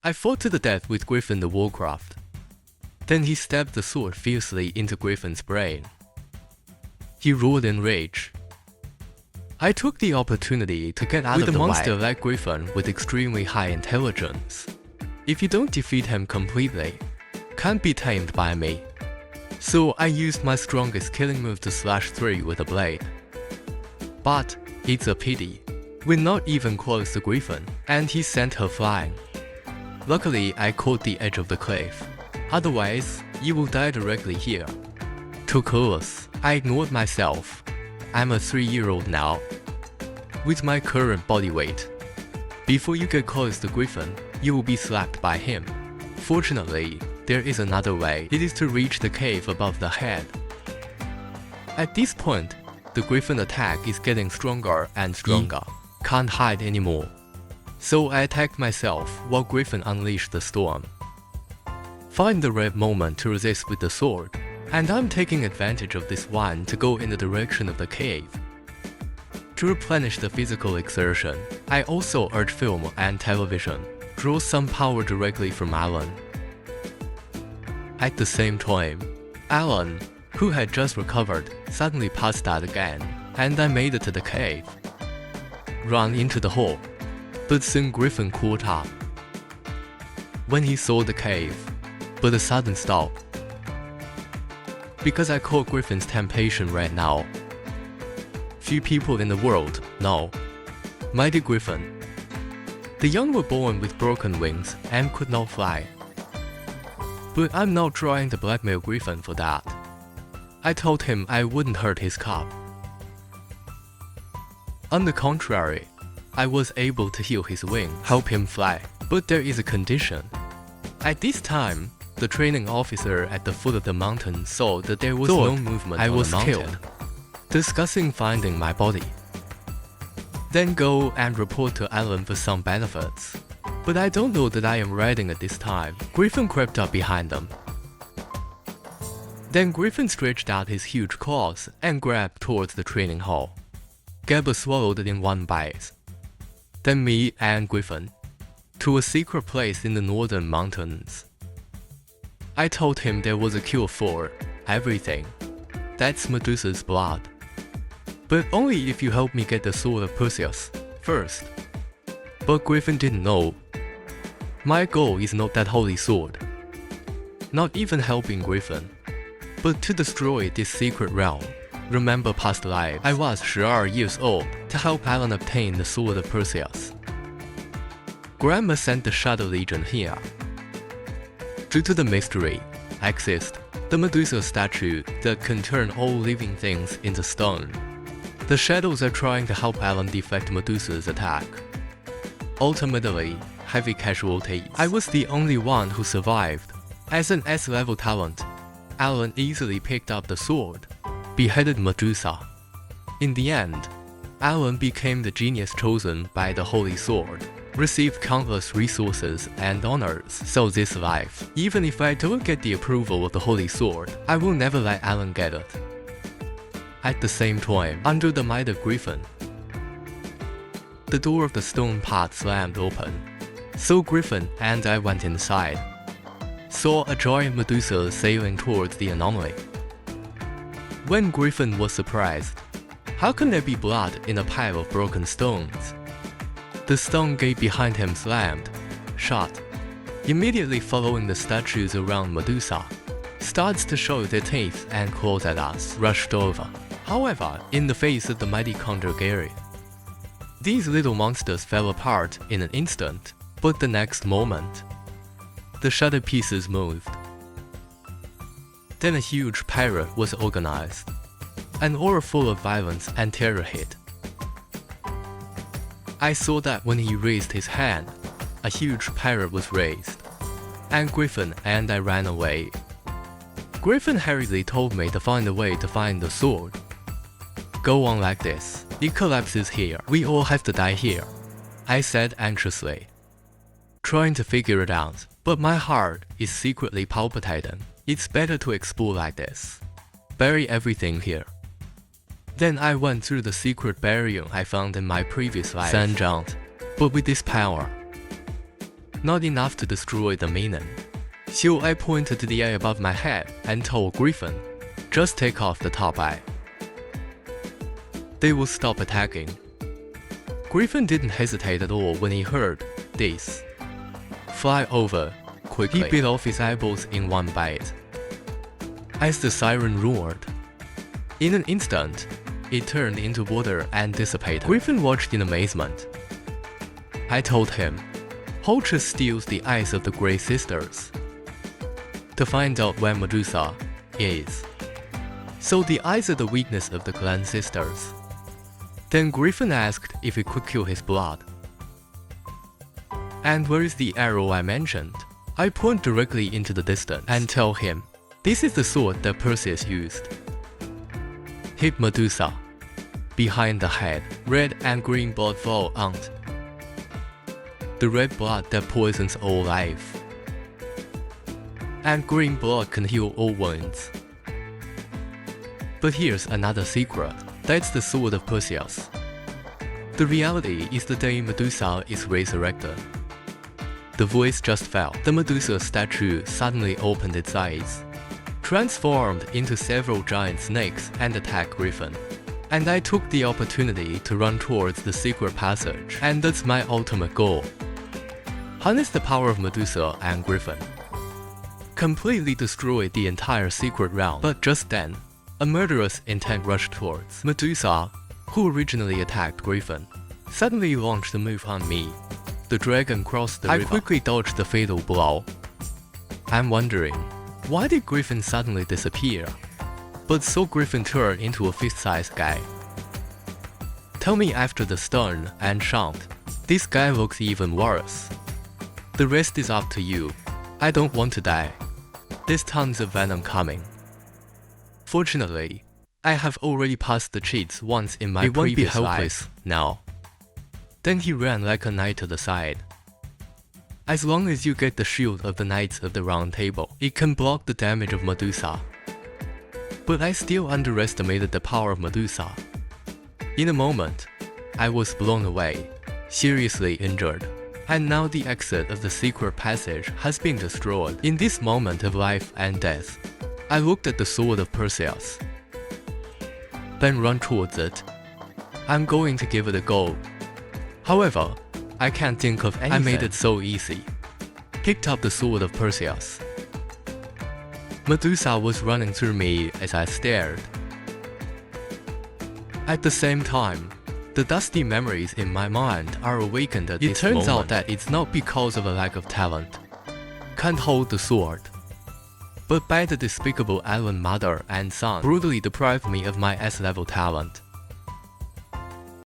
I fought to the death with Griffin the Warcraft. Then he stabbed the sword fiercely into Griffin's brain. He roared in rage. I took the opportunity to get out of the way. With a monster like Griffin with extremely high intelligence, if you don't defeat him completely, can't be tamed by me. So I used my strongest killing move to slash through with a blade. But it's a pity, we're not even close to Griffin, and he sent her flying. Luckily, I caught the edge of the cliff. Otherwise, you will die directly here. Too close. I ignored myself. I'm a 3-year-old now. With my current body weight, before you get close to Griffin, you will be slapped by him. Fortunately, there is another way. It is to reach the cave above the head. At this point, the Griffin attack is getting stronger and stronger. Can't hide anymore. So I attacked myself while Griffin unleashed the storm. Find the right moment to resist with the sword, and I'm taking advantage of this one to go in the direction of the cave. To replenish the physical exertion, I also urge film and television, draw some power directly from Alan. At the same time, Alan, who had just recovered, suddenly passed out again, and I made it to the cave. Ran into the hole, but soon Griffin caught up. When he saw the cave, but a sudden stop. Because I caught Griffin's temptation right now. Few people in the world know. Mighty Griffin. The young were born with broken wings and could not fly. But I'm not trying to blackmail Griffin for that. I told him I wouldn't hurt his cub. On the contrary, I was able to heal his wings, help him fly. But there is a condition. At this time, the training officer at the foot of the mountain saw that there was no movement on the mountain. I was killed, discussing finding my body. Then go and report to Alan for some benefits. But I don't know that I am riding at this time. Griffin crept up behind them. Then Griffin stretched out his huge claws and grabbed towards the training hall. Gabba swallowed it in one bite. Then me and Griffin, to a secret place in the northern mountains. I told him there was a cure for everything. That's Medusa's blood. But only if you help me get the sword of Perseus first. But Griffin didn't know. My goal is not that holy sword. Not even helping Griffin, but to destroy this secret realm. Remember past life, I was 12 years old to help Alan obtain the sword of Perseus. Grandma sent the Shadow Legion here. Due to the mystery, exist the Medusa statue that can turn all living things into stone. The shadows are trying to help Alan deflect Medusa's attack. Ultimately, heavy casualties. I was the only one who survived. As an S-level talent, Alan easily picked up the sword, beheaded Medusa. In the end, Alan became the genius chosen by the Holy Sword, received countless resources and honors. So this life, even if I don't get the approval of the Holy Sword, I will never let Alan get it. At the same time, under the might of Griffin, the door of the stone path slammed open. So Griffin and I went inside, saw a giant Medusa sailing towards the anomaly. When Griffin was surprised, how can there be blood in a pile of broken stones? The stone gate behind him slammed, shut. Immediately following the statues around Medusa, starts to show their teeth and claws at us, rushed over. However, in the face of the mighty Conjure Gary, these little monsters fell apart in an instant, but the next moment, the shadow pieces moved. Then a huge pirate was organized. An aura full of violence and terror hit. I saw that when he raised his hand, a huge pirate was raised, and Griffin and I ran away. Griffin hurriedly told me to find a way to find the sword. Go on like this, it collapses here, we all have to die here, I said anxiously, trying to figure it out, but my heart is secretly palpitating. It's better to explore like this. Bury everything here. Then I went through the secret burial I found in my previous life, Sanjant, but with this power. not enough to destroy the minion. So I pointed to the eye above my head and told Griffin, just take off the top eye. They will stop attacking. Griffin didn't hesitate at all when he heard this. Fly over, quickly. He bit off his eyeballs in one bite. As the siren roared, in an instant, it turned into water and dissipated. Griffin watched in amazement. I told him, Holcher steals the eyes of the Grey Sisters to find out where Medusa is. So the eyes are the weakness of the clan sisters. Then Griffin asked if he could kill his blood. And where is the arrow I mentioned? I point directly into the distance and tell him, this is the sword that Perseus used. Hit Medusa. Behind the head, red and green blood flow out. The red blood that poisons all life. And green blood can heal all wounds. But here's another secret. That's the sword of Perseus. The reality is the day Medusa is resurrected. The voice just fell. The Medusa statue suddenly opened its eyes, transformed into several giant snakes and attacked Griffin. And I took the opportunity to run towards the secret passage, and that's my ultimate goal. Harness the power of Medusa and Griffin. Completely destroy the entire secret realm. But just then, a murderous intent rushed towards Medusa, who originally attacked Griffin. Suddenly launched a move on me. The dragon crossed the river. I quickly dodged the fatal blow. I'm wondering, why did Griffin suddenly disappear? But so Griffin turned into a fist-sized guy. Tell me after the stun and shout, this guy looks even worse. The rest is up to you. I don't want to die. There's tons of venom coming. Fortunately, I have already passed the cheats once in my previous life now. Then he ran like a knight to the side. As long as you get the shield of the Knights of the Round Table, it can block the damage of Medusa. But I still underestimated the power of Medusa. In a moment, I was blown away, seriously injured. And now the exit of the secret passage has been destroyed. In this moment of life and death, I looked at the sword of Perseus, then run towards it. I'm going to give it a go. However, I can't think of anything. I made it so easy. Picked up the sword of Perseus. Medusa was running through me as I stared. At the same time, the dusty memories in my mind are awakened at this moment. It turns out that it's not because of a lack of talent. Can't hold the sword. But by the despicable Allen mother and son brutally deprived me of my S-level talent.